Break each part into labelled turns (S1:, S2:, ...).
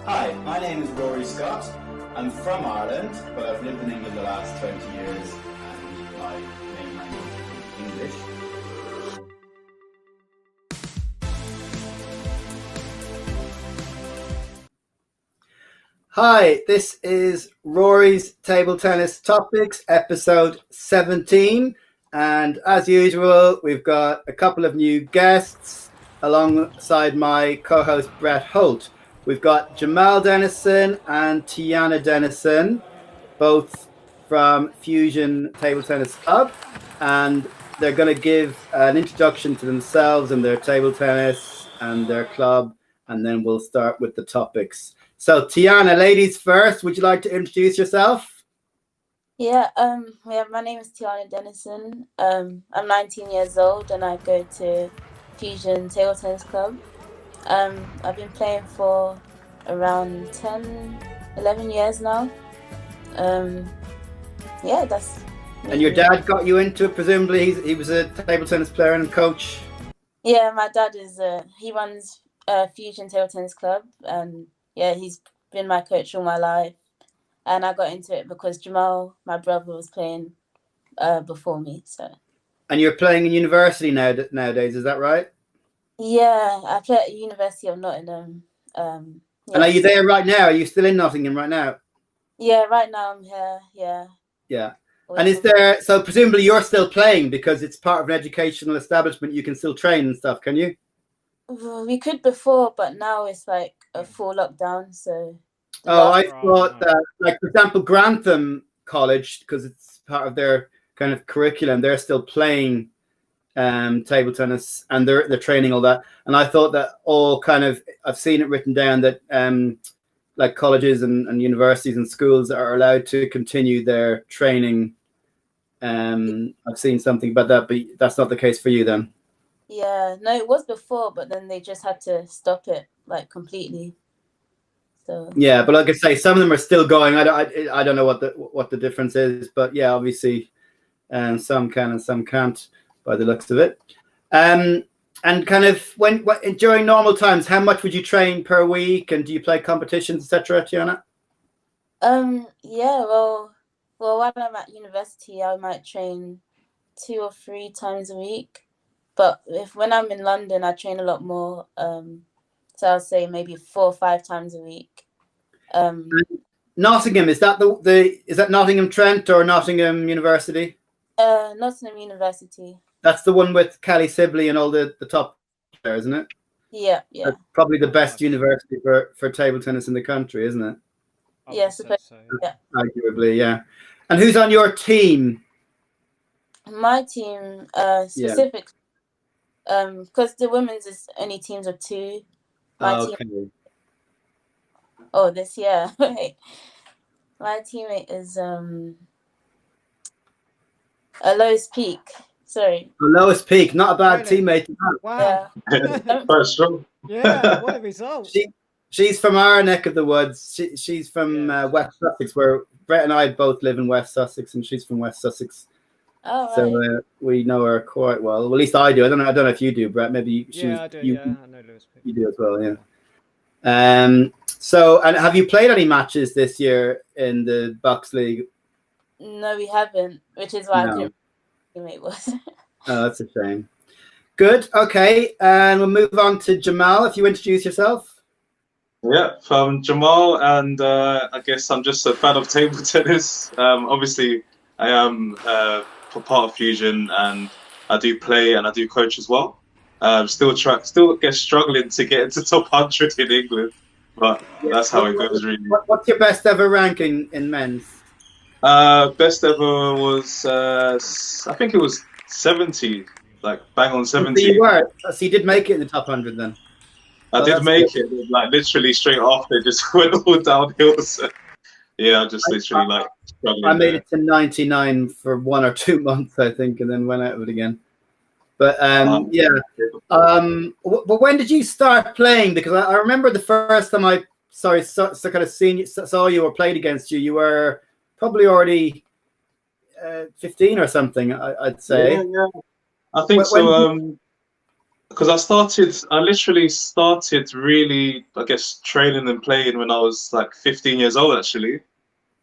S1: Hi, my name is Rory Scott. I'm from Ireland, but I've lived in England the last 20 years and my main language is English. Hi, this is Rory's Table Tennis Topics, episode 17. And as usual, we've got a couple of new guests alongside my co-host Brett Holt. We've got Jamal Dennison and Tiana Dennison, both from Fusion Table Tennis Club, and they're going to give an introduction to themselves and their table tennis and their club, and then we'll start with the topics. So Tiana, ladies first, would you like to introduce yourself?
S2: Yeah, my name is Tiana Dennison. I'm 19 years old and I go to Fusion Table Tennis Club. I've been playing for around 10, 11 years now. Yeah, that's me.
S1: And your dad got you into it, presumably he was a table tennis player and coach?
S2: Yeah, my dad is, he runs Fusion Table Tennis Club, and yeah, he's been my coach all my life. And I got into it because Jamal, my brother, was playing before me. So.
S1: And you're playing in university nowadays, is that right?
S2: Yeah, I play at the University of Nottingham.
S1: Yeah. And are you there right now? Are you still in Nottingham right now?
S2: Yeah, right now I'm here. Yeah.
S1: Yeah. And is there, so presumably you're still playing because it's part of an educational establishment, you can still train and stuff, can you?
S2: We could before, but now it's like a full lockdown, so.
S1: Oh, I thought that, like, for example, Grantham College, because it's part of their kind of curriculum, they're still playing table tennis and they're training all that. And I thought that all kind of, I've seen it written down that like colleges and universities and schools are allowed to continue their training. I've seen something about that, but that's not the case for you then.
S2: Yeah, no, it was before, but then they just had to stop it like completely. So
S1: yeah, but like I say, some of them are still going. I don't know what the difference is, but yeah, obviously, some can and some can't by the looks of it. And kind of when during normal times, how much would you train per week, and do you play competitions, etc., Tiana?
S2: Yeah, well, while I'm at university, I might train 2 or 3 times a week. But when I'm in London, I train a lot more. So I'll say maybe 4 or 5 times a week.
S1: Nottingham, is that is that Nottingham Trent or Nottingham University?
S2: Nottingham University.
S1: That's the one with Callie Sibley and all the top there, isn't it?
S2: Yeah, yeah.
S1: That's probably the best university for table tennis in the country, isn't it?
S2: Yes, yeah,
S1: yeah. Arguably, yeah. And who's on your team?
S2: My team, specific, because the women's is only teams of 2. My team. Oh, this year. My teammate is Lois Peak. Sorry.
S1: Lois Peak, not a bad teammate.
S3: Wow.
S4: First strong.
S3: Yeah, what a result.
S1: She's from our neck of the woods. She's from West Sussex, where Brett and I both live in West Sussex, and she's from West Sussex.
S2: Oh, right.
S1: So we know her quite well. Well, at least I do. I don't know if you do, Brett. Maybe
S3: I do. I know Lois Peak.
S1: You do as well, yeah. So, and have you played any matches this year in the Box League?
S2: No, we haven't, which is why I couldn't teammate was.
S1: Oh, that's a shame. Good. Okay, and we'll move on to Jamal. If you introduce yourself.
S4: Yeah, from Jamal, and I guess I'm just a fan of table tennis. Obviously, I am part of Fusion, and I do play and I do coach as well. Still struggling to get into top 100 in England, but that's how it goes, really.
S1: What's your best ever ranking in men's?
S4: Best ever was I think it was 70, like bang on 70.
S1: So you did make it in the top 100 then.
S4: I did make it, like literally straight after, it just went all downhill. So, yeah, I just literally like struggling.
S1: I made it to 99 for 1 or 2 months, I think, and then went out of it again. But yeah. But when did you start playing? Because I remember the first time I saw you or played against you, you were probably already 15 or something, I'd say.
S4: Yeah. I think so. because I literally started really, I guess, training and playing when I was like 15 years old, actually.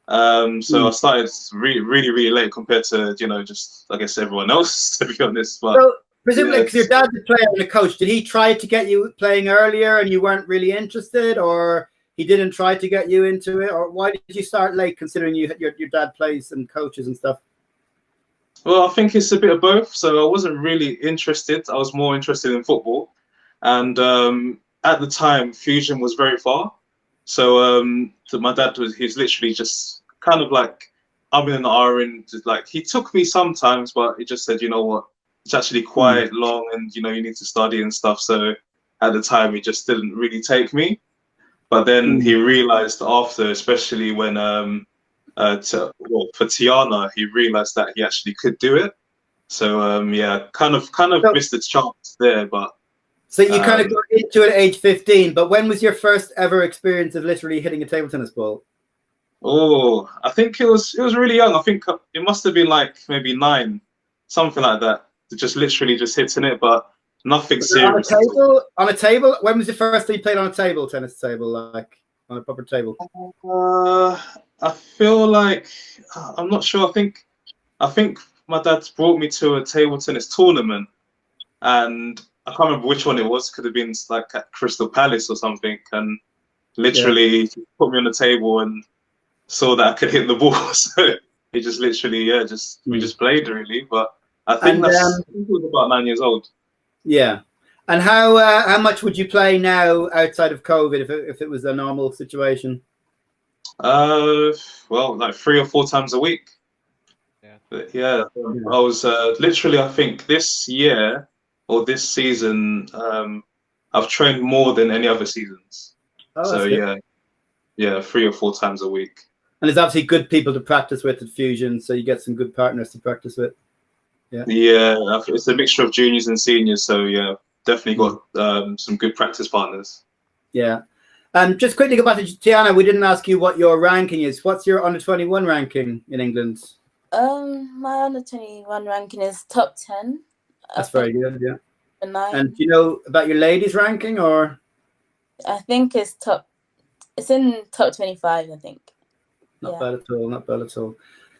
S4: So I started really late compared to, just, I guess, everyone else, to be honest. But
S1: so presumably, because your dad's a player and a coach, did he try to get you playing earlier and you weren't really interested, or he didn't try to get you into it, or why did you start late, considering your dad plays and coaches and stuff?
S4: Well, I think it's a bit of both. So I wasn't really interested. I was more interested in football. And at the time, Fusion was very far. So my dad he's literally just kind of like, I'm in an R, just like, he took me sometimes, but he just said, you know what, it's actually quite long and, you need to study and stuff. So at the time, he just didn't really take me. But then he realized after, especially when for Tiana, he realized that he actually could do it. So kind of missed the chance there. But
S1: so you kind of got into it at age 15. But when was your first ever experience of literally hitting a table tennis ball?
S4: Oh, I think it was really young. I think it must have been like maybe 9, something like that. Just literally just hitting it, but nothing serious.
S1: On a table? When was the first time you played on a table, tennis table, like on a proper table?
S4: I feel like I'm not sure. I think my dad brought me to a table tennis tournament, and I can't remember which one it was. Could have been like at Crystal Palace or something. And literally he put me on the table and saw that I could hit the ball. So he just literally, we just played really. But I think I was about 9 years old. Yeah.
S1: And how much would you play now outside of COVID if it was a normal situation?
S4: Well, like 3 or 4 times a week. Yeah. But I was literally, I think this year or this season, I've trained more than any other seasons.
S1: Oh,
S4: so yeah, 3 or 4 times a week.
S1: And there's obviously good people to practice with at Fusion, so you get some good partners to practice with. Yeah,
S4: it's a mixture of juniors and seniors, so yeah, definitely got some good practice partners.
S1: Yeah. Just quickly go back to Tiana. We didn't ask you what your ranking is. What's your under 21 ranking in England?
S2: My under 21 ranking is top 10.
S1: That's very good. Yeah.
S2: 9.
S1: And do you know about your ladies ranking, or?
S2: I think it's in top 25. I think.
S1: Not bad at all. Not bad at all.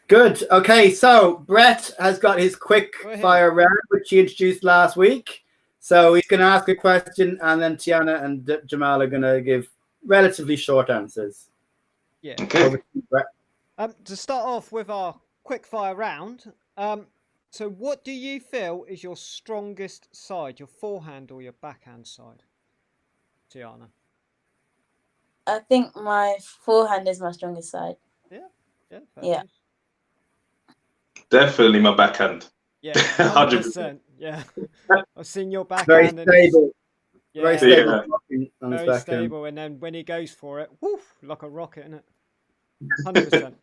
S1: Good. Okay, so Brett has got his quick fire round, which he introduced last week. So he's going to ask a question, and then Tiana and Jamal are going to give relatively short answers.
S3: Yeah.
S4: Okay.
S3: To start off with our quick fire round, so what do you feel is your strongest side, your forehand or your backhand side, Tiana?
S2: I think my forehand is my strongest side. Yeah.
S4: Definitely my backhand.
S3: Yeah, 100%. Yeah, I've seen your backhand.
S1: Very stable.
S3: Very
S1: stable.
S3: Very stable, and then when he goes for it, woof, like a rocket, isn't it? 100%.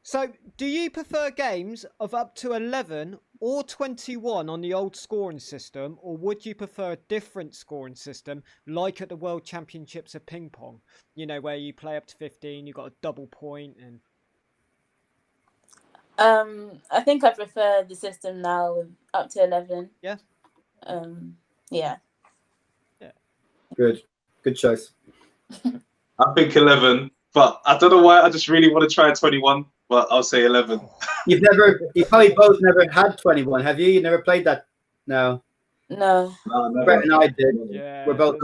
S3: So, do you prefer games of up to 11 or 21 on the old scoring system, or would you prefer a different scoring system, like at the World Championships of ping pong? You know, where you play up to 15, you got a double point, and.
S2: I think I prefer the system now with up to 11.
S3: Yeah.
S2: Yeah.
S1: Good choice.
S4: I think 11, but I don't know why. I just really want to try 21, but I'll say 11.
S1: You probably both never had 21, have you? You never played that? No.
S2: No,
S1: Brett and I did.
S3: Yeah,
S1: We're both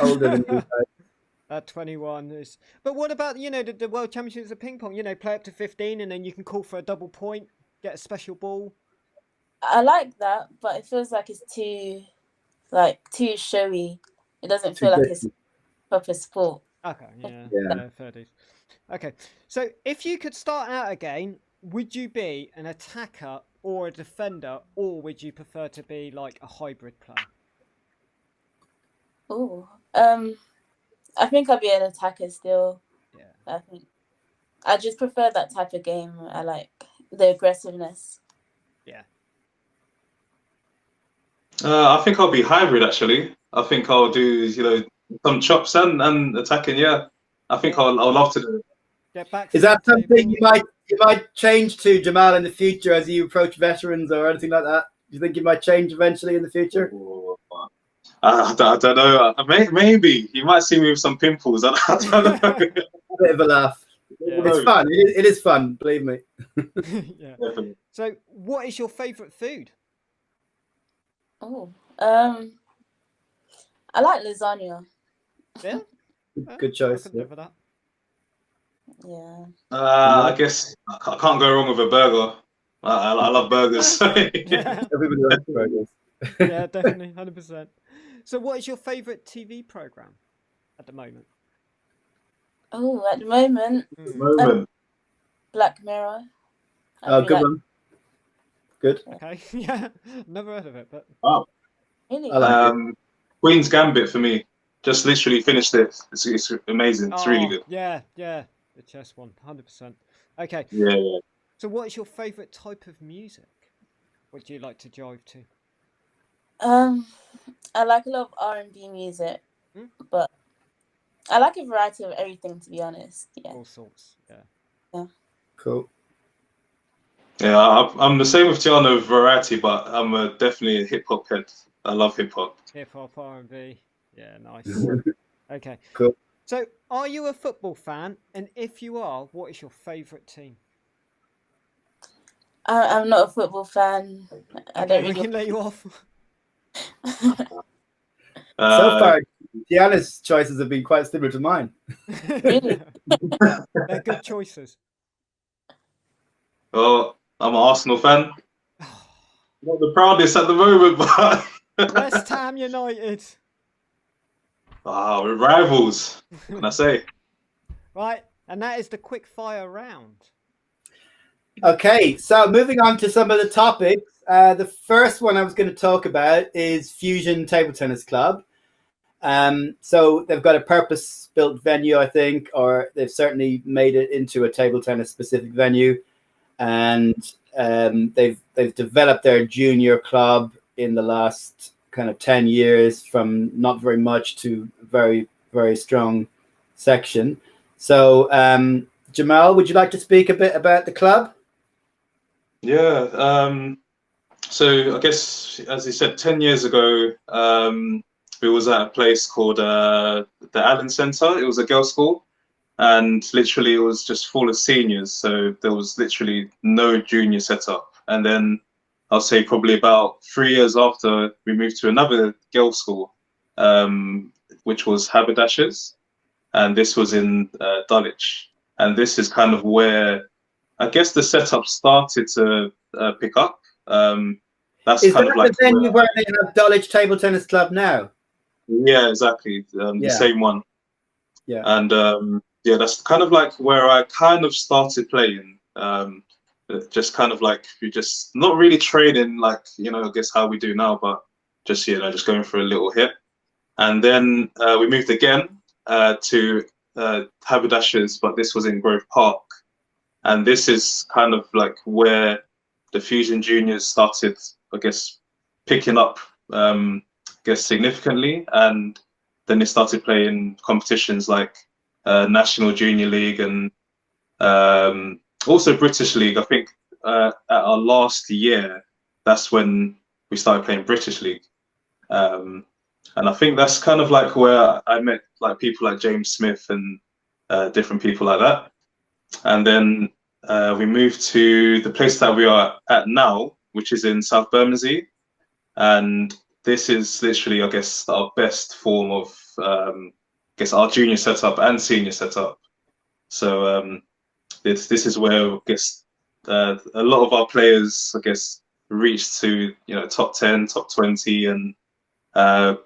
S1: older than you guys.
S3: 21 is. But what about the World Championships of ping pong? Play up to 15, and then you can call for a double point, get a special ball.
S2: I like that, but it feels like it's too showy. It doesn't feel like it's proper sport.
S3: Okay, yeah, fair dues. Okay, so if you could start out again, would you be an attacker or a defender, or would you prefer to be like a hybrid player?
S2: Oh, I think I'd be an attacker still. Yeah. I just prefer that type of game. I like the aggressiveness.
S3: Yeah.
S4: I think I'll be hybrid actually. I think I'll do some chops and attacking. Yeah, I think I'll love to do it.
S3: Get back.
S1: Is that something you might change to, Jamal, in the future as you approach veterans or anything like that? Do you think you might change eventually in the future?
S4: I don't know. Maybe you might see me with some pimples. I don't know.
S1: A bit of a laugh.
S3: Yeah.
S1: It's fun. It is fun, believe me.
S3: Yeah.
S4: Definitely.
S3: So, what is your favourite food?
S2: Oh, I like lasagna.
S3: Yeah,
S1: Good choice.
S3: I can live with that.
S2: Yeah.
S4: I guess I can't go wrong with a burger. I love burgers.
S3: Yeah,
S1: Everybody likes burgers.
S3: yeah, definitely, 100%. So, what is your favourite TV program at the moment?
S2: Oh, at the moment,
S4: Moment.
S2: Black Mirror.
S1: Oh, good one. Good.
S3: Okay, yeah, never heard of it, but
S4: Oh.
S2: Really?
S1: I like it.
S4: Queen's Gambit for me. Just literally finished it. It's amazing. It's really good.
S3: Yeah, the chess one, 100%. Okay,
S4: Yeah.
S3: so what is your favourite type of music? What do you like to jive to?
S2: I like a lot of R&B music,
S3: Hmm?
S2: but I like a variety of everything, to be honest. Yeah.
S3: All sorts, yeah.
S1: Cool.
S4: Yeah, I'm the same with Tiana with variety, but I'm definitely a hip hop head. I love hip hop.
S3: Hip hop, R&B, yeah, nice. Okay,
S1: Cool.
S3: so are you a football fan? And if you are, what is your favourite team?
S2: I'm not a football fan. I
S3: Okay,
S2: don't
S3: we
S2: really.
S3: can let you off.
S1: So far, Tiana's choices have been quite similar to mine.
S2: Really?
S3: They're good choices.
S4: Well, I'm an Arsenal fan. Not the proudest at the moment, but
S3: West Ham United.
S4: we're rivals. What can I say?
S3: Right, and that is the quick-fire round.
S1: Okay, so moving on to some of the topics. The first one I was going to talk about is Fusion Table Tennis Club. So they've got a purpose-built venue, I think, or they've certainly made it into a table tennis specific venue, and they've developed their junior club in the last kind of 10 years from not very much to very, very strong section. So Jamal, would you like to speak a bit about the club?
S4: Yeah. So I guess, as you said, 10 years ago, we was at a place called the Allen Centre. It was a girls' school, and literally it was just full of seniors. So there was literally no junior setup. And then I'll say probably about 3 years after, we moved to another girls' school, which was Haberdashers, and this was in Dulwich. And this is kind of where I guess the setup started to pick up. That's
S1: Is
S4: kind
S1: that
S4: of like
S1: the venue where they have Dulwich Table Tennis Club now?
S4: Yeah, exactly.
S1: Yeah.
S4: The same one.
S1: Yeah.
S4: And yeah, that's kind of like where I kind of started playing. Just kind of like you just not really training like, I guess how we do now, but just, just going for a little hit. And then we moved again to Haberdashers, but this was in Grove Park. And this is kind of like where the Fusion Juniors started, I guess, picking up, I guess, significantly. And then they started playing competitions like National Junior League and also British League. I think at our last year, that's when we started playing British League. And I think that's kind of like where I met like people like James Smith and different people like that. And then we moved to the place that we are at now, which is in South Bermondsey. And this is literally, I guess, our best form of, I guess, our junior setup and senior setup. So this is where, I guess, a lot of our players, I guess, reached to, top 10, top 20, and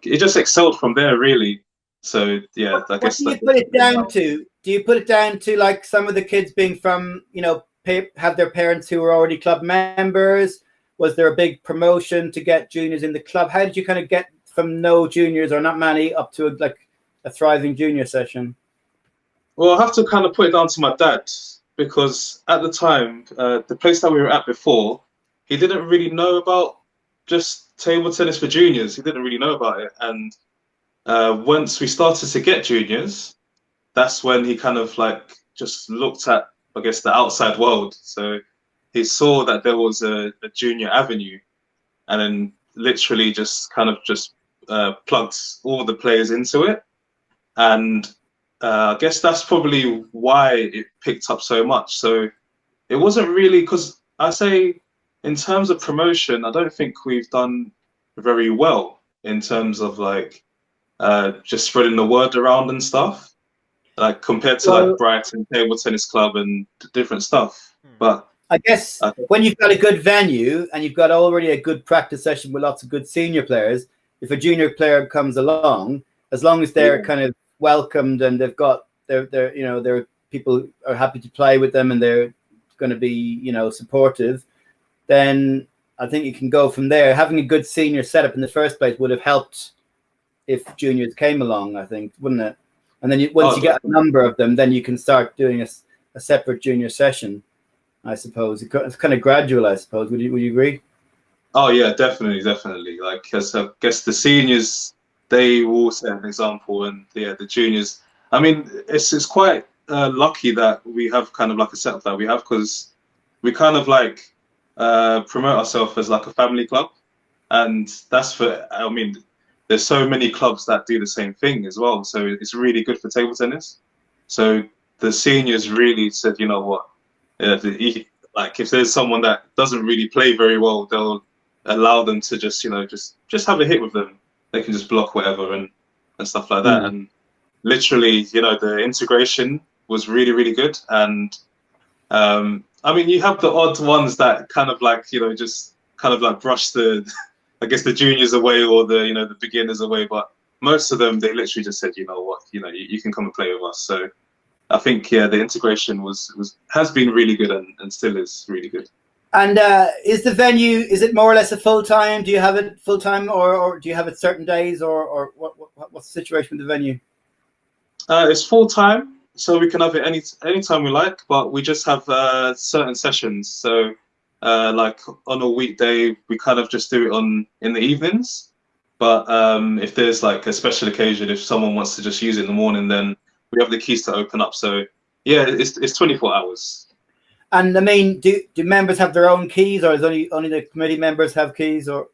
S4: it just excelled from there, really. So yeah, I guess.
S1: What do you put it down to? Do you put it down to like some of the kids being from, have their parents who were already club members? Was there a big promotion to get juniors in the club? How did you kind of get from no juniors or not many up to a thriving junior session?
S4: Well, I have to kind of put it down to my dad, because at the time, the place that we were at before, he didn't really know about just table tennis for juniors. He didn't really know about it. And once we started to get juniors, that's when he kind of like just looked at, I guess, the outside world. So he saw that there was a junior avenue, and then literally just kind of just plugged all the players into it, and I guess that's probably why it picked up so much. So it wasn't really, because I say in terms of promotion, I don't think we've done very well in terms of like just spreading the word around and stuff, like compared to like Brighton Table Tennis Club and different stuff. But
S1: I guess when you've got a good venue and you've got already a good practice session with lots of good senior players, if a junior player comes along, as long as they're kind of welcomed and they've got their people are happy to play with them and they're going to be supportive, then I think you can go from there. Having a good senior setup in the first place would have helped if juniors came along, I think, wouldn't it? And then once you get a number of them, then you can start doing a separate junior session, I suppose. It's kind of gradual, I suppose. Would you agree?
S4: Oh yeah, definitely. Like, cause I guess the seniors, they will set an example, and the juniors. I mean, it's quite lucky that we have kind of like a setup that we have, because we kind of like promote ourselves as like a family club, and that's for. I mean, there's so many clubs that do the same thing as well, so it's really good for table tennis. So the seniors really said, you know what, if there's someone that doesn't really play very well, they'll allow them to just have a hit with them. They can just block whatever and stuff like that. And literally, the integration was really, really good. And I mean, you have the odd ones that kind of like, just kind of like brush the I guess the juniors away, or the beginners away, but most of them, they literally just said, you know what, you can come and play with us. So I think the integration has been really good and still is really good.
S1: And is the venue, is it more or less a full time? Do you have it full time, or do you have it certain days, or what's the situation with the venue?
S4: It's full time, so we can have it any time we like, but we just have certain sessions. So like on a weekday, we kind of just do it in the evenings. But if there's like a special occasion, if someone wants to just use it in the morning, then we have the keys to open up. So yeah, it's 24 hours.
S1: And I mean, do members have their own keys, or is only the committee members have keys, or?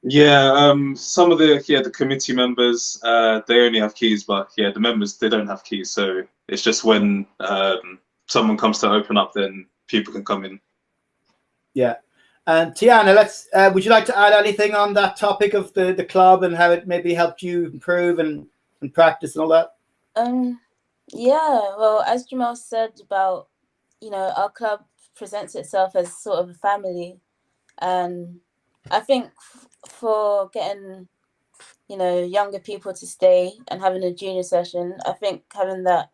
S4: Yeah, some of the committee members, they only have keys, but yeah, the members, they don't have keys. So it's just when someone comes to open up, then people can come in. Yeah.
S1: And Tiana, would you like to add anything on that topic of the club and how it maybe helped you improve and practice and all that?
S2: Yeah, well, as Jamal said about, our club presents itself as sort of a family, and I think for getting, younger people to stay and having a junior session, I think having that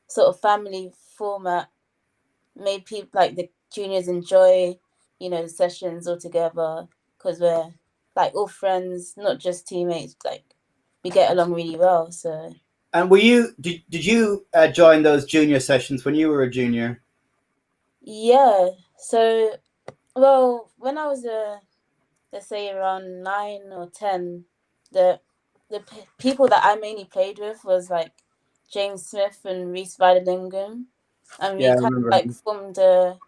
S2: sort of family format made people, like the juniors, enjoy the sessions all together, because we're like all friends, not just teammates. Like we get along really well. So.
S1: And did you join those junior sessions when you were a junior?
S2: Yeah. So, well, when I was let's say around 9 or 10, the people that I mainly played with was like James Smith and Reese Vidalingham, and we kind of like formed a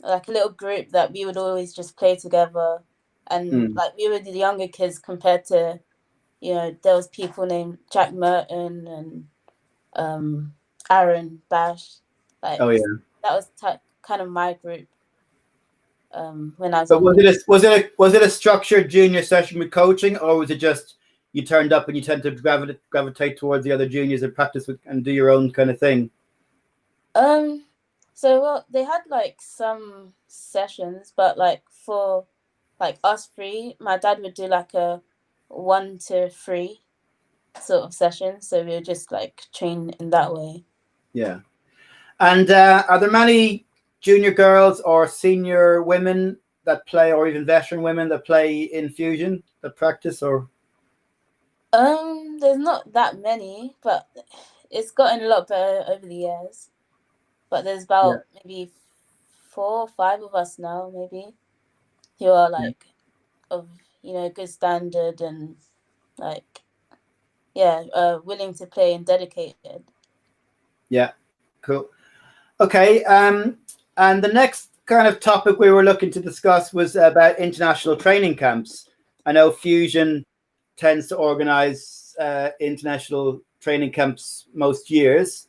S2: little group that we would always just play together, and like we were the younger kids compared to, there was people named Jack Merton and Aaron Bash. Like, oh yeah, that was kind of my group. When I was.
S1: But was it a structured junior session with coaching, or was it just you turned up and you tend to gravitate towards the other juniors and practice with and do your own kind of thing?
S2: So, well, they had like some sessions, but like for like us three, my dad would do like a 1 to 3 sort of session. So we would just like train in that way.
S1: Yeah. And are there many junior girls or senior women that play, or even veteran women that play in Fusion, that practice, or?
S2: There's not that many, but it's gotten a lot better over the years. But there's about maybe 4 or 5 of us now, maybe, who are like of good standard and like willing to play and dedicated.
S1: Yeah, cool. Okay, and the next kind of topic we were looking to discuss was about international training camps. I know Fusion tends to organise international training camps most years.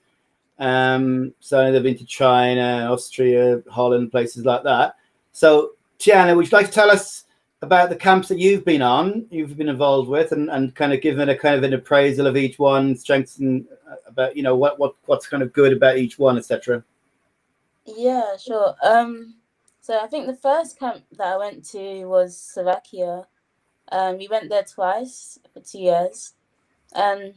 S1: So they've been to China, Austria, Holland, places like that. So, Tiana, would you like to tell us about the camps that you've been involved with, and kind of given a kind of an appraisal of each one, strengths, and about what's kind of good about each one, etc.
S2: Yeah, sure. So I think the first camp that I went to was Slovakia. We went there twice for 2 years, and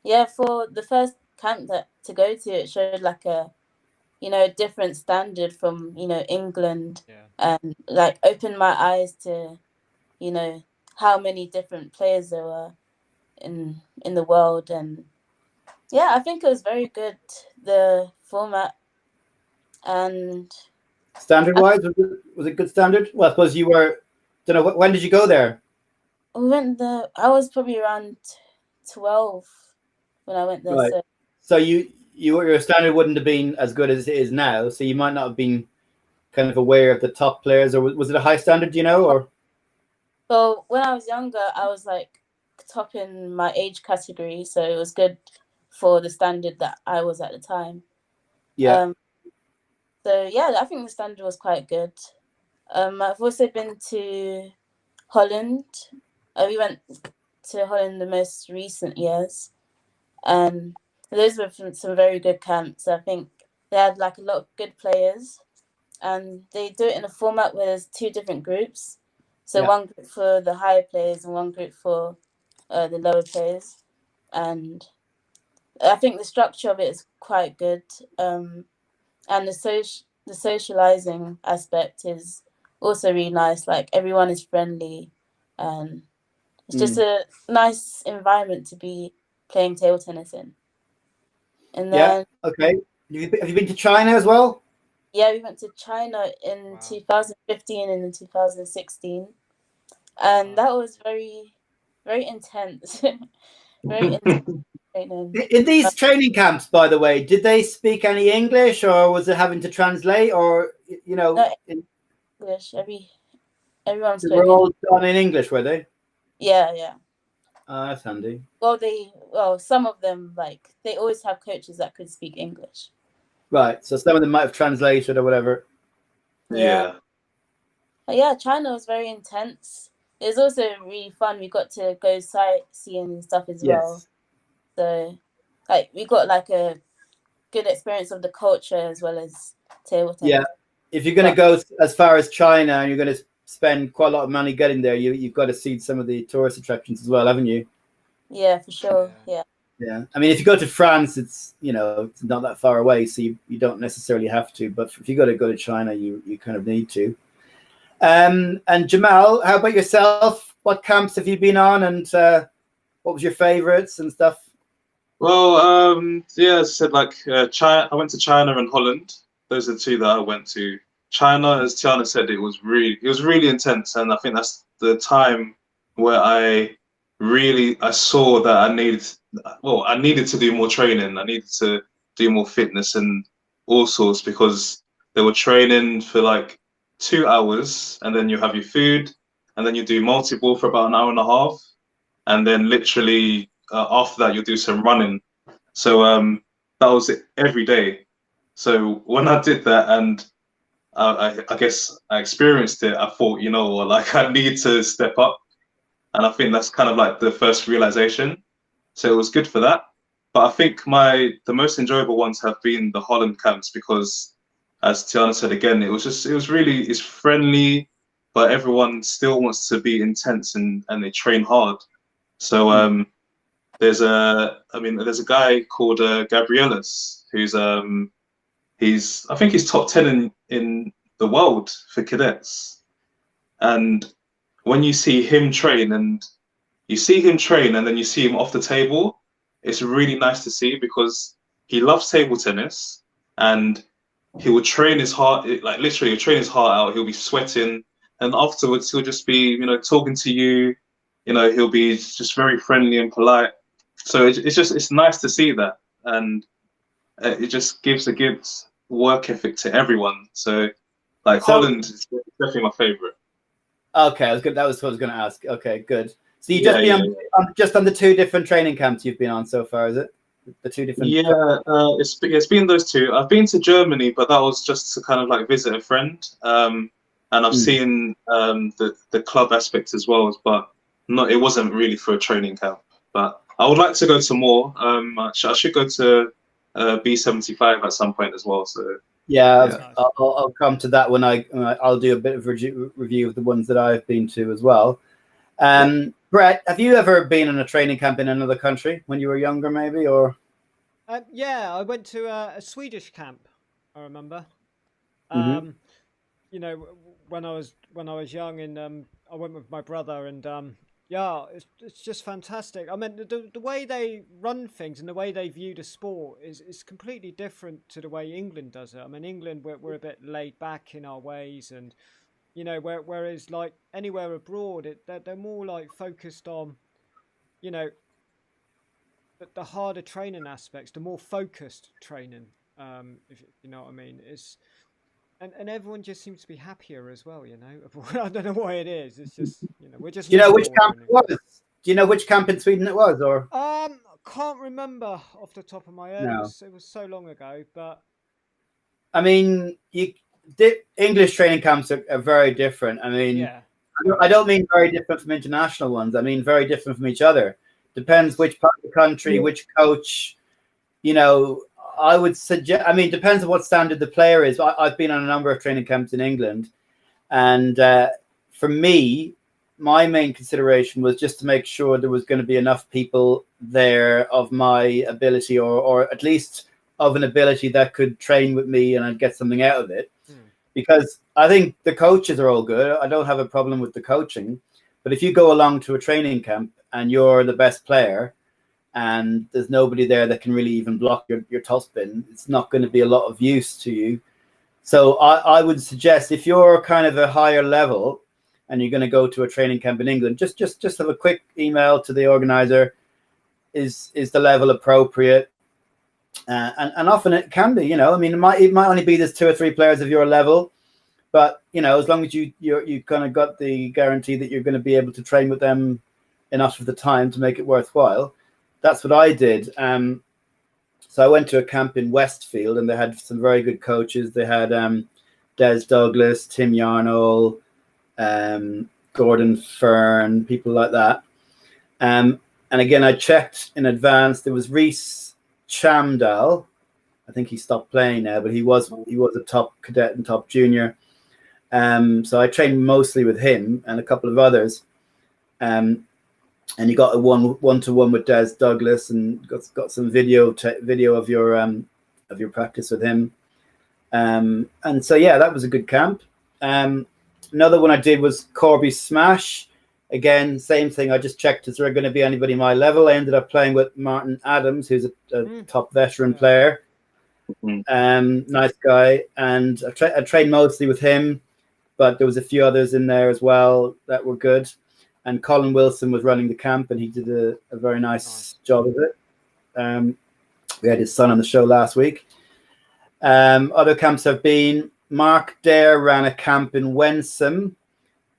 S2: yeah, for the first camp to go to, it showed like a different standard from England, and like opened my eyes to how many different players there were in the world. And yeah, I think it was very good, the format. And
S1: Standard wise, was it good standard? Well, I suppose you were. Don't know, when did you go there?
S2: we went there. I was probably around 12 when I went there.
S1: Right. So your standard wouldn't have been as good as it is now. So you might not have been kind of aware of the top players, or was it a high standard? Do you know? Or
S2: so when I was younger, I was like top in my age category, so it was good for the standard that I was at the time.
S1: Yeah.
S2: So yeah, I think the standard was quite good. I've also been to Holland. We went to Holland the most recent years, and those were some very good camps. I think they had like a lot of good players, and they do it in a format where there's 2 different groups. So one group for the higher players and one group for the lower players, and I think the structure of it is quite good. And the socializing aspect is also really nice. Like everyone is friendly, and it's just a nice environment to be playing table tennis in. And then
S1: okay. Have you been to China as well?
S2: Yeah, we went to China in 2015 and in 2016, and that was very, very intense. Very intense training.
S1: In these training camps, by the way, did they speak any English, or was it having to translate, or
S2: No, English. Everyone
S1: they
S2: spoke
S1: were all
S2: English.
S1: done in English, were they?
S2: Yeah.
S1: Oh, that's handy.
S2: Well, some of them, like, they always have coaches that could speak English.
S1: Right. So some of them might have translated or whatever.
S2: Yeah. But yeah, China was very intense. It was also really fun. We got to go sightseeing and stuff as well. So, like, we got like a good experience of the culture as well as table tennis.
S1: Yeah. If you're going to go as far as China and you're going to spend quite a lot of money getting there, you've got to see some of the tourist attractions as well, haven't you?
S2: Yeah, for sure. Yeah.
S1: I mean, if you go to France, it's it's not that far away, so you don't necessarily have to. But if you got to go to China, you kind of need to. And Jamal, how about yourself? What camps have you been on, and what was your favorites and stuff?
S4: Well, yeah, as I said, like China, I went to China and Holland. Those are the 2 that I went to. China, as Tiana said, it was really intense, and I think that's the time where I saw that I needed to do more training. I needed to do more fitness and all sorts, because they were training for like 2 hours, and then you have your food, and then you do multi-ball for about an hour and a half, and then literally after that you'll do some running. So that was it every day. So when I did that, and I guess I experienced it, I thought, like, I need to step up. And I think that's kind of like the first realization. So it was good for that. But I think the most enjoyable ones have been the Holland camps, because, as Tiana said again, it's friendly, but everyone still wants to be intense, and they train hard. So there's a guy called Gabrielis, who's I think he's top 10 in the world for cadets. And when you see him train, and then you see him off the table, it's really nice to see, because he loves table tennis, and he will train his heart, like literally he'll train his heart out. He'll be sweating, and afterwards he'll just be, talking to you. He'll be just very friendly and polite. So it's nice to see that, and it just gives a good work ethic to everyone. So, like, Holland is definitely my favorite.
S1: Okay, that was what I was going to ask. Okay, good. So you've just been just on the 2 different training camps you've been on so far, is it? The 2 different.
S4: Yeah, it's been those 2. I've been to Germany, but that was just to kind of like visit a friend. And I've seen the club aspect as well, but it wasn't really for a training camp. But I would like to go to more. I should go to B75 at some point as well. So
S1: yeah. I'll come to that when I'll do a bit of review of the ones that I've been to as well. Brett, have you ever been in a training camp in another country when you were younger, maybe, or?
S3: Yeah, I went to a Swedish camp. I remember. You know, when I was young, and I went with my brother, and yeah, it's just fantastic. I mean, the way they run things and the way they view the sport is completely different to the way England does it. I mean, England we're a bit laid back in our ways, and you know, whereas like anywhere abroad, they're more like focused on, you know, the harder training aspects, the more focused training. If you know what I mean, and everyone just seems to be happier as well. You know, I don't know why it is. It's just, you know, we're just.
S1: Do you know which camp it was? Do you know which camp in Sweden it was, or?
S3: Can't remember off the top of my head.
S1: No.
S3: It was so long ago, but.
S1: I mean, English training camps are very different. I mean,
S3: yeah.
S1: I don't mean very different from international ones. I mean very different from each other. Depends which part of the country, which coach. You know, I would suggest. I mean, depends on what standard the player is. I've been on a number of training camps in England, and for me, my main consideration was just to make sure there was going to be enough people there of my ability, or at least of an ability that could train with me and I'd get something out of it. Because I think the coaches are all good. I don't have a problem with the coaching. But if you go along to a training camp and you're the best player and there's nobody there that can really even block your topspin, it's not going to be a lot of use to you. So I would suggest, if you're kind of a higher level and you're going to go to a training camp in England, just have a quick email to the organizer. Is the level appropriate? And often it can be, you know, I mean, it might only be there's 2 or 3 players of your level, but you know, as long as you kind of got the guarantee that you're going to be able to train with them enough of the time to make it worthwhile. That's what I did. So I went to a camp in Westfield, and they had some very good coaches. They had Des Douglas, Tim Yarnall, Gordon Fern, people like that. And again, I checked in advance. There was Reese Chamdal. I think he stopped playing now, but he was a top cadet and top junior. So I trained mostly with him and a couple of others. And you got a one-to-one with Des Douglas, and got some video of your practice with him. And so yeah, that was a good camp. Another one I did was Corby Smash. Again, same thing. I just checked, is there going to be anybody my level? I ended up playing with Martin Adams, who's a top veteran player. Nice guy. And I trained mostly with him, but there was a few others in there as well that were good. And Colin Wilson was running the camp, and he did a very nice job of it. We had his son on the show last week. Other camps have been, Mark Dare ran a camp in Wensum.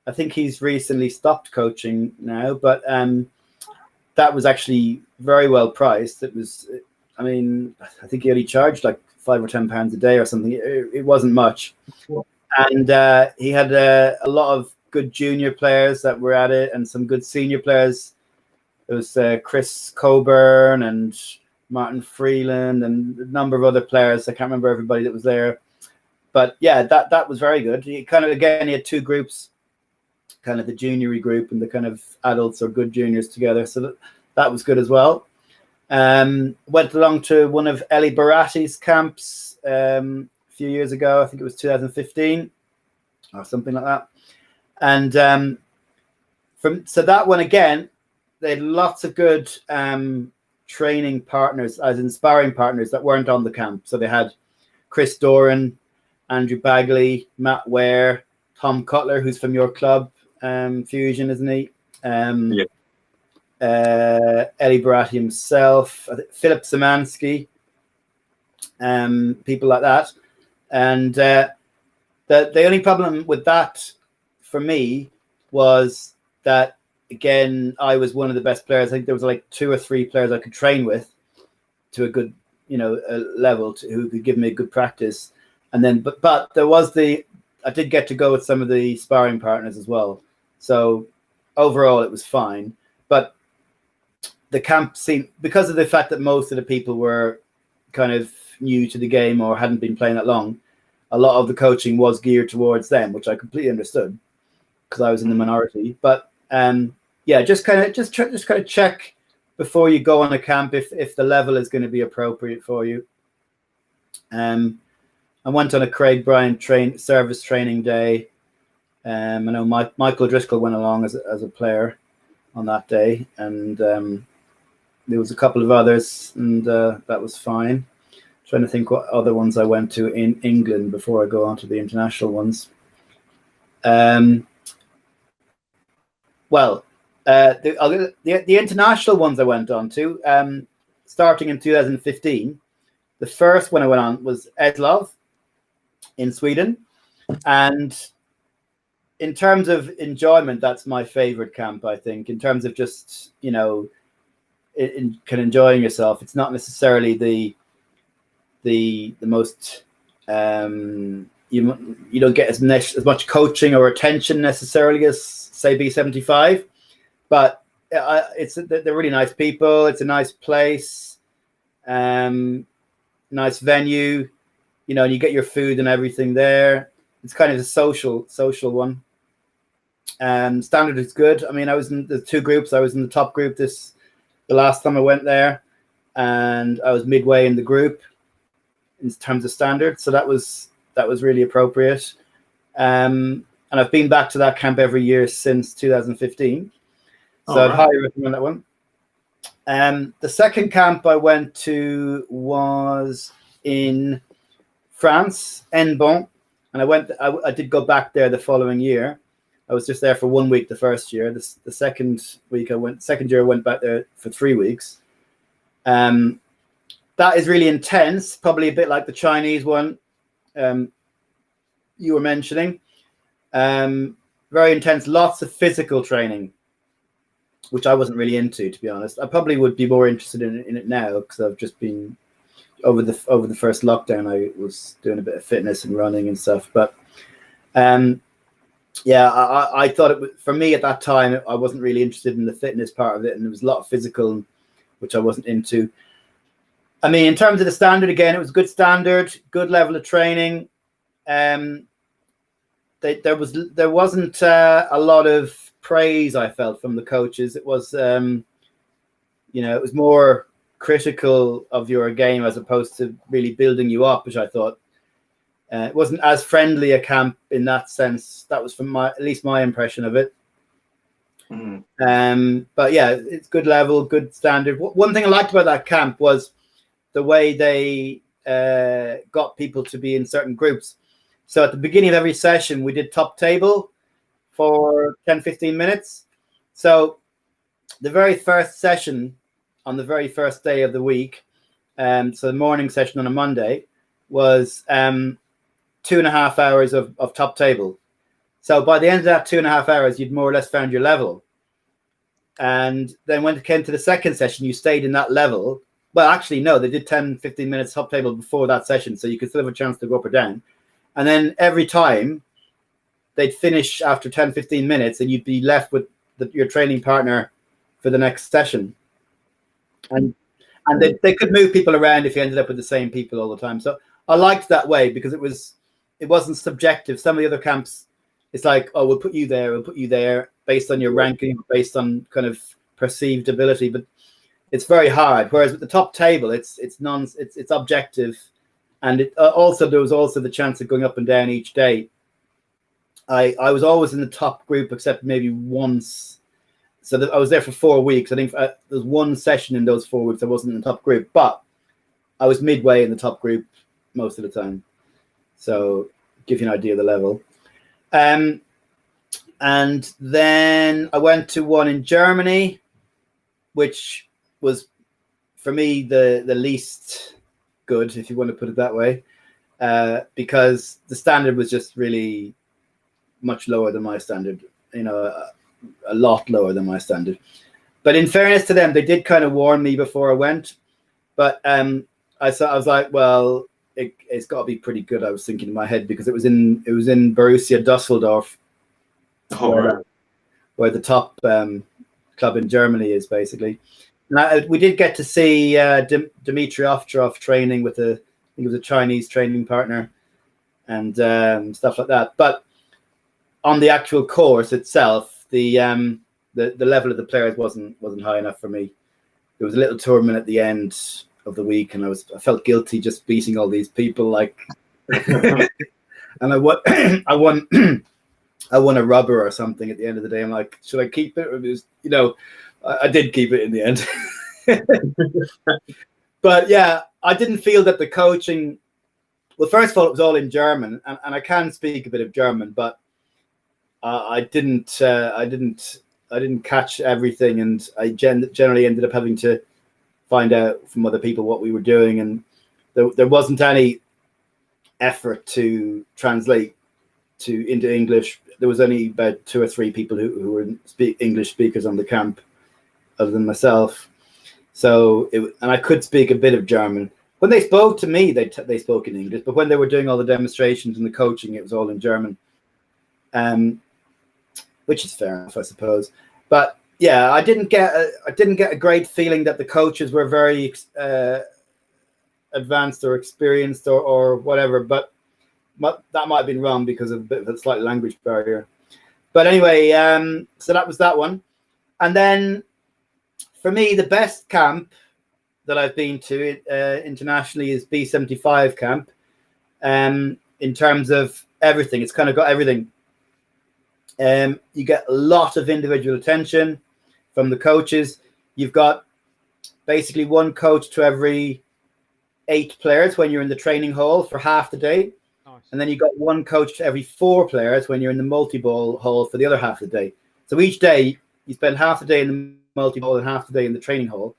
S1: I think he's recently stopped coaching now, but that was actually very well priced. It was, I mean, I think he only charged like £5 or £10 a day or something. It wasn't much. And he had a lot of good junior players that were at it, and some good senior players. There was Chris Coburn and Martin Freeland and a number of other players. I can't remember everybody that was there. But yeah, that was very good. He kind of, again, he had 2 groups, kind of the juniory group and the kind of adults or good juniors together. So that was good as well. Went along to one of Eli Baratti's camps a few years ago. I think it was 2015 or something like that. And so that one, again, they had lots of good training partners, as in sparring partners that weren't on the camp. So they had Chris Doran, Andrew Bagley, Matt Ware, Tom Cutler, who's from your club, Fusion, isn't he? Eli Baratti himself, Philip Szymanski, people like that. And the only problem with that for me was that again, I was one of the best players. I think there was like 2 or 3 players I could train with to a good, level who could give me a good practice. And then, but there was I did get to go with some of the sparring partners as well. So overall, it was fine. But the camp seemed, because of the fact that most of the people were kind of new to the game or hadn't been playing that long, a lot of the coaching was geared towards them, which I completely understood because I was in the minority. But just kind of check before you go on a camp if the level is going to be appropriate for you. I went on a Craig Bryant service training day. I know Michael Driscoll went along as a player on that day, and there was a couple of others, and that was fine. Trying to think what other ones I went to in England before I go on to the international ones. The international ones I went on to, starting in 2015. The first one I went on was Eslöv in Sweden, and in terms of enjoyment, that's my favorite camp. I think in terms of just kind of enjoying yourself. It's not necessarily the most you don't get as much coaching or attention necessarily as say B75, but they're really nice people. It's a nice place, nice venue, and you get your food and everything there. It's kind of a social one. Standard is good. I mean, I was in the 2 groups. I was in the top group the last time I went there, and I was midway in the group in terms of standard. So that was really appropriate. And I've been back to that camp every year since 2015. So I'd highly recommend that one. The second camp I went to was in France, Enbon, and I did go back there the following year. I was just there for 1 week the first year. The second year I went back there for 3 weeks. That is really intense, probably a bit like the Chinese one you were mentioning. Very intense, lots of physical training, which I wasn't really into, to be honest. I probably would be more interested in it now because I've just been over the first lockdown. I was doing a bit of fitness and running and stuff, but I thought it was, for me at that time, I wasn't really interested in the fitness part of it, and there was a lot of physical, which I wasn't into. I mean, in terms of the standard, again, it was good standard, good level of training. There wasn't a lot of praise I felt from the coaches. It was, it was more critical of your game as opposed to really building you up, which I thought it wasn't as friendly a camp in that sense. That was from at least my impression of it. But yeah, it's good level, good standard. One thing I liked about that camp was the way they got people to be in certain groups. So at the beginning of every session, we did top table for 10-15 minutes. So the very first session on the very first day of the week, so the morning session on a Monday, was 2.5 hours of top table. So by the end of that 2.5 hours, you'd more or less found your level. And then when it came to the second session, you stayed in that level. Well, actually, no, they did 10-15 minutes top table before that session, so you could still have a chance to go up or down. And then every time they'd finish after 10-15 minutes, and you'd be left with your training partner for the next session. And they could move people around if you ended up with the same people all the time. So I liked that way because it wasn't subjective. Some of the other camps, it's like, oh, we'll put you there based on your ranking, based on kind of perceived ability. But it's very hard. Whereas with the top table, it's objective, and there was also the chance of going up and down each day. I was always in the top group except maybe once. So I was there for 4 weeks. I think there was one session in those 4 weeks I wasn't in the top group, but I was midway in the top group most of the time. So give you an idea of the level. And then I went to one in Germany, which was for me the least good, if you want to put it that way, because the standard was just really much lower than my standard. a lot lower than my standard. But in fairness to them, they did kind of warn me before I went. But I was like, well, it's got to be pretty good. I was thinking in my head, because it was in Borussia Dusseldorf, where the top club in Germany is, basically. And we did get to see Dmitry Ovtcharov training with I think it was a Chinese training partner, and stuff like that. But on the actual course itself, the level of the players wasn't high enough for me. There was a little tournament at the end of the week, and I felt guilty just beating all these people, like, and I won a rubber or something at the end of the day. I'm like, should I keep it? Or it was, I did keep it in the end. But yeah, I didn't feel that the coaching. Well, first of all, it was all in German, and I can speak a bit of German, but I didn't catch everything, and I generally ended up having to find out from other people what we were doing, and there wasn't any effort to translate into English. There was only about 2 or 3 people who were English speakers on the camp, other than myself. So and I could speak a bit of German. When they spoke to me, they spoke in English, but when they were doing all the demonstrations and the coaching, it was all in German, which is fair enough, I suppose. But yeah, I didn't get a great feeling that the coaches were very advanced or experienced or whatever. But that might have been wrong because of a bit of a slight language barrier. But anyway, so that was that one. And then for me, the best camp that I've been to internationally is B75 camp. In terms of everything, it's kind of got everything. You get a lot of individual attention from the coaches. You've got basically one coach to every 8 players when you're in the training hall for half the day.
S3: Nice.
S1: And then you've got one coach to every 4 players when you're in the multi-ball hall for the other half of the day. So each day you spend half the day in the multi-ball and half the day in the training hall.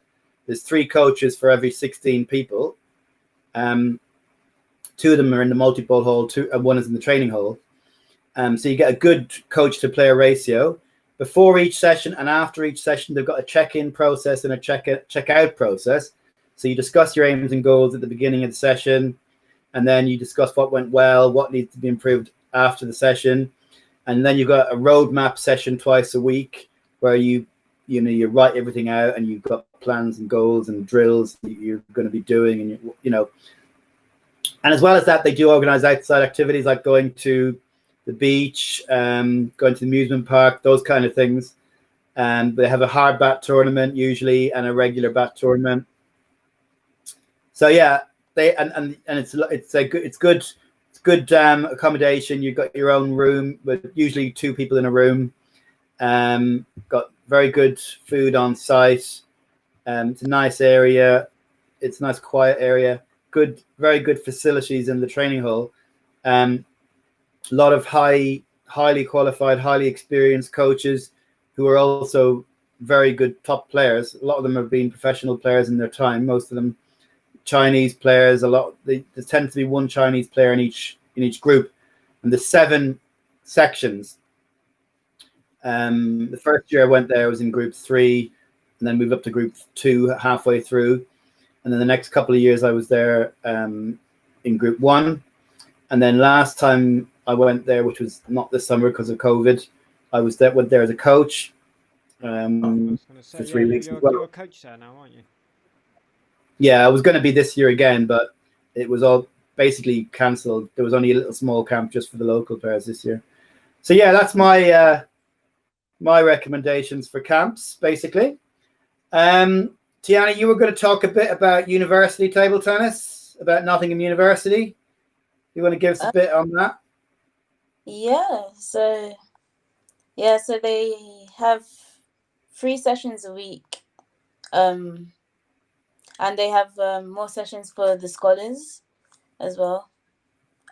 S1: There's 3 coaches for every 16 people. 2 of them are in the multi-ball hall, 1 is in the training hall. So you get a good coach to player ratio. Before each session and after each session, they've got a check-in process and a check-out process. So you discuss your aims and goals at the beginning of the session, and then you discuss what went well, what needs to be improved after the session. And then you've got a roadmap session twice a week where you write everything out, and you've got plans and goals and drills that you're going to be doing, and and as well as that, they do organize outside activities like going to the beach, going to the amusement park, those kind of things. They have a hard bat tournament usually and a regular bat tournament. So yeah, it's good accommodation. You've got your own room, but usually 2 people in a room. Got very good food on site. It's a nice area. It's a nice quiet area. Very good facilities in the training hall. A lot of highly qualified, highly experienced coaches who are also very good top players. A lot of them have been professional players in their time. Most of them Chinese players. There tends to be 1 Chinese player in each group, and the 7 sections. The first year I went there, I was in group 3, and then moved up to group 2 halfway through, and then the next couple of years I was there in group 1, and then last time I went there, which was not this summer because of COVID, went there as a coach for 3 weeks as well.
S3: You're a coach there now, aren't you?
S1: Yeah, I was going to be this year again, but it was all basically cancelled. There was only a little small camp just for the local players this year. So yeah, that's my my recommendations for camps, basically. Tiana, you were going to talk a bit about university table tennis, about Nottingham University. You want to give us a bit on that?
S2: So they have 3 sessions a week, and they have more sessions for the scholars as well.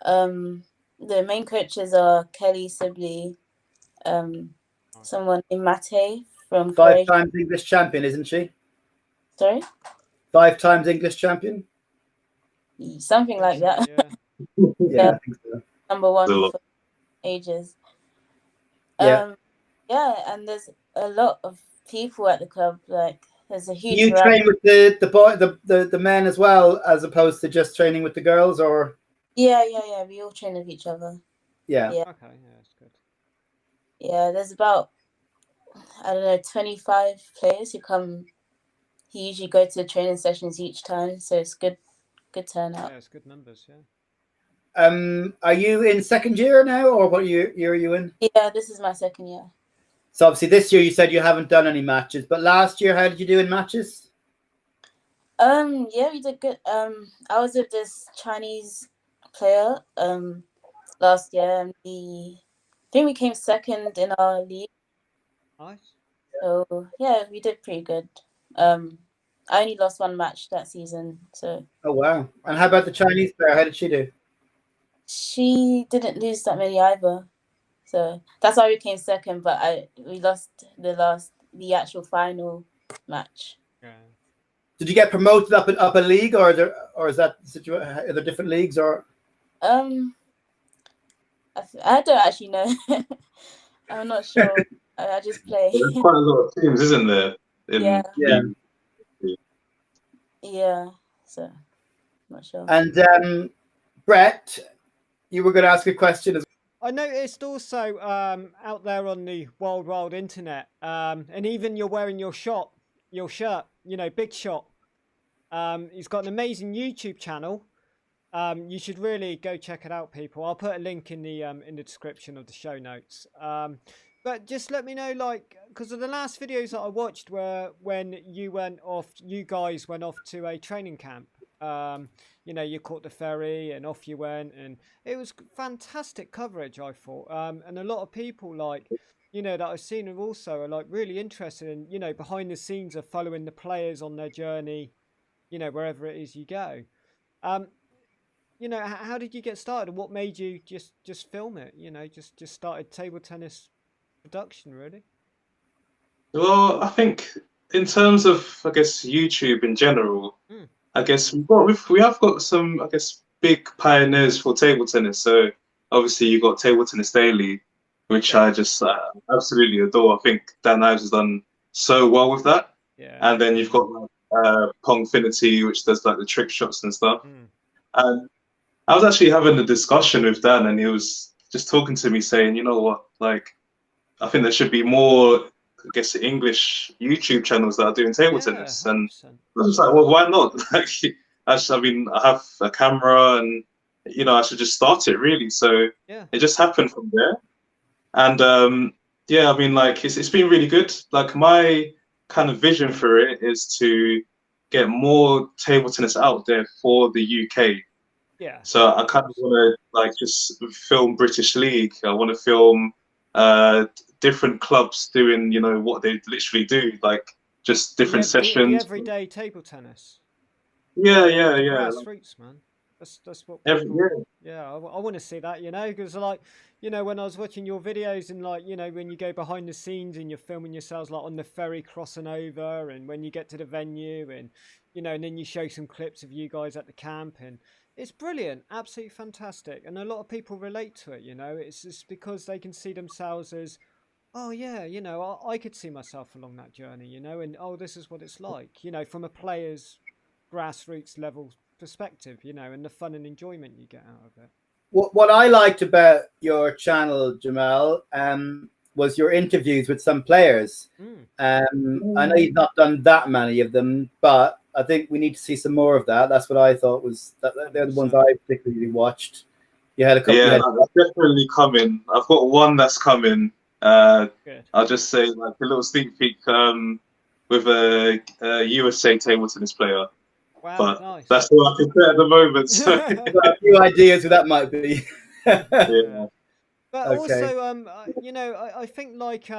S2: The main coaches are Kelly Sibley, someone named Mate from
S1: 5 times English champion, isn't she?
S2: Sorry?
S1: 5 times English champion?
S2: Something like that.
S1: Yeah, I think so.
S2: Number 1 for ages.
S1: Yeah.
S2: Yeah, and there's a lot of people at the club. Like, there's a huge
S1: You
S2: variety.
S1: train with the men as well, as opposed to just training with the girls, or
S2: Yeah. We all train with each other.
S1: yeah.
S2: Yeah.
S3: Okay, yeah, that's good.
S2: Yeah, there's about, I don't know, 25 players who come. Who usually go to the training sessions each time, so it's good turnout.
S3: Yeah, it's good numbers. Yeah.
S1: Are you in second year now, or what year are you in?
S2: Yeah, this is my second year.
S1: So obviously this year you said you haven't done any matches, but last year how did you do in matches?
S2: Yeah, we did good. I was with this Chinese player last year, and I think we came second in our league.
S3: Nice.
S2: So yeah, we did pretty good. I only lost one match that season, so.
S1: Oh wow! And how about the Chinese player? How did she do?
S2: She didn't lose that many either, so that's why we came second. But we lost the actual final match.
S3: Yeah.
S1: Did you get promoted up a league, or is that are there different leagues, or?
S2: I don't actually know. I'm not sure. I just play.
S4: There's quite a lot of teams, isn't there?
S2: Yeah. So, I'm not sure.
S1: And Brett, you were going to ask a question as
S3: I noticed also out there on the wild internet, and even you're wearing your shirt, Big Shot. He's got an amazing YouTube channel. You should really go check it out, people. I'll put a link in the description of the show notes. But just let me know, like, because of the last videos that I watched were when you guys went off to a training camp. You caught the ferry and off you went, and it was fantastic coverage, I thought. And a lot of people, like, that I've seen are also are like really interested in, behind the scenes of following the players on their journey, wherever it is you go. How did you get started, and what made you just film it? Just started table tennis production, really?
S4: Well, I think in terms of, I guess, YouTube in general, I guess we have got some, I guess, big pioneers for table tennis. So obviously you got Table Tennis Daily, which I just absolutely adore. I think Dan Ives has done so well with that.
S3: Yeah.
S4: And then you've got Pongfinity, which does like the trick shots and stuff. And I was actually having a discussion with Dan, and he was just talking to me saying, you know what, like, I think there should be more, I guess, English YouTube channels that are doing table tennis.
S3: 100%.
S4: And I was just like, well, why not? Like, I have a camera, and I should just start it, really. So it just happened from there. And I mean, like, it's been really good. Like, my kind of vision for it is to get more table tennis out there for the UK.
S3: Yeah.
S4: So I kind of want to, like, just film British League. I want to film different clubs doing, what they literally do, like just different sessions.
S3: The everyday table tennis.
S4: Yeah.
S3: Grassroots, man. That's what people, I want to see that, because like, when I was watching your videos, and like, when you go behind the scenes and you're filming yourselves like on the ferry crossing over, and when you get to the venue, and and then you show some clips of you guys at the camp, and it's brilliant, absolutely fantastic, and a lot of people relate to it. It's just because they can see themselves as, oh yeah, I could see myself along that journey, and this is what it's like, from a player's grassroots level perspective, and the fun and enjoyment you get out of it.
S1: What I liked about your channel, Jamal, was your interviews with some players. I know you've not done that many of them, but I think we need to see some more of that. That's what I thought they're the ones I particularly watched. You had a couple.
S4: Yeah, that's definitely coming. I've got one that's coming. I'll just say, like, a little sneak peek with a USA table tennis player.
S3: Wow,
S4: but
S3: nice.
S4: That's all I can say at the moment. So.
S1: A few ideas who that might be.
S4: Yeah.
S3: But also, I think, like,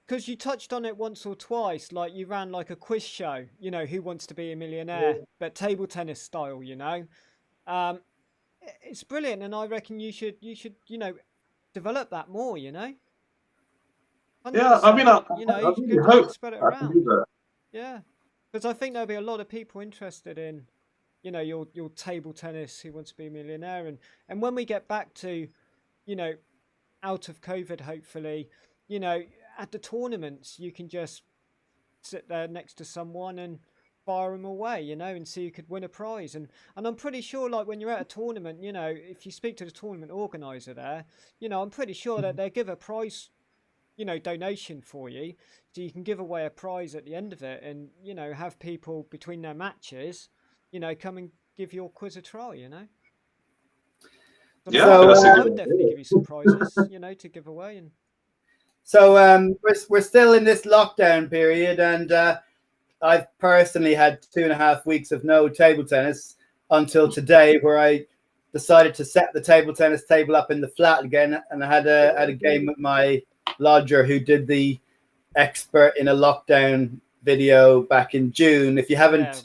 S3: because you touched on it once or twice, like you ran like a quiz show, Who Wants to Be a Millionaire, but table tennis style, it's brilliant, and I reckon you should, develop that more, 100%.
S4: Yeah, I mean, I really hope
S3: spread it
S4: I can do that.
S3: Yeah, because I think there'll be a lot of people interested in, your table tennis Who Wants to Be a Millionaire, and when we get back to, out of COVID, hopefully, at the tournaments, you can just sit there next to someone and fire them away, and see who could win a prize. And I'm pretty sure, like, when you're at a tournament, if you speak to the tournament organizer there, I'm pretty sure that they give a prize, donation for you, so you can give away a prize at the end of it, and have people between their matches, come and give your quiz a try.
S4: Yeah,
S3: I would definitely give you some prizes, to give away. And
S1: so we're still in this lockdown period, and I've personally had 2.5 weeks of no table tennis until today, where I decided to set the table tennis table up in the flat again, and I had a game with my lodger who did the expert in a lockdown video back in June. If you haven't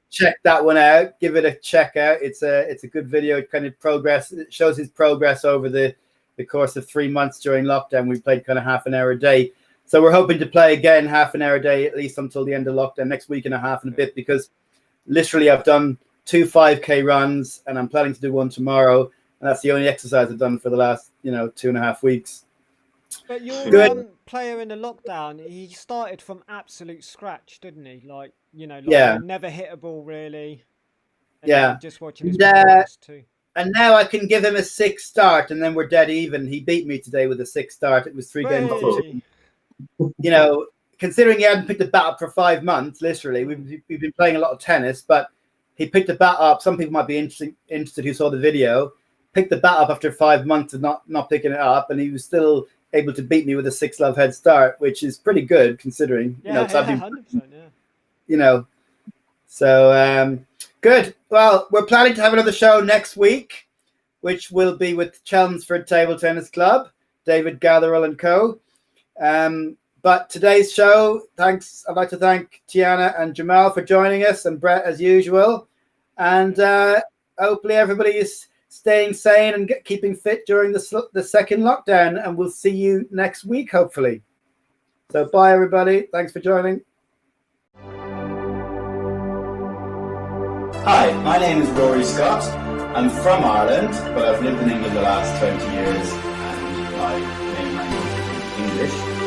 S1: checked that one out, give it a check out. It's a good video. It kind of it shows his progress over the course of 3 months during lockdown. We played kind of half an hour a day. So we're hoping to play again half an hour a day, at least until the end of lockdown, next week and a half and a bit, because literally I've done 2 5K runs and I'm planning to do one tomorrow. And that's the only exercise I've done for the last, 2.5 weeks.
S3: But your player in the lockdown, he started from absolute scratch, didn't he? Like, never hit a ball really. And just watching his progress too.
S1: And now I can give him a 6 start, and then we're dead even. He beat me today with a 6 start. It was 3 games to 2. Considering he hadn't picked a bat up for 5 months, literally, we've been playing a lot of tennis, but he picked the bat up. Some people might be interested who saw the video. Picked the bat up after 5 months of not picking it up, and he was still able to beat me with a 6-love head start, which is pretty good considering.
S3: 100%,
S1: So good. Well, we're planning to have another show next week, which will be with Chelmsford Table Tennis Club, David Gatherell and co. But today's show, I'd like to thank Tiana and Jamal for joining us, and Brett as usual. And hopefully everybody is staying sane and keeping fit during the second lockdown. And we'll see you next week, hopefully. So bye, everybody. Thanks for joining. Hi, my name is Rory Scott. I'm from Ireland, but I've lived in England the last 20 years, and my main language is English.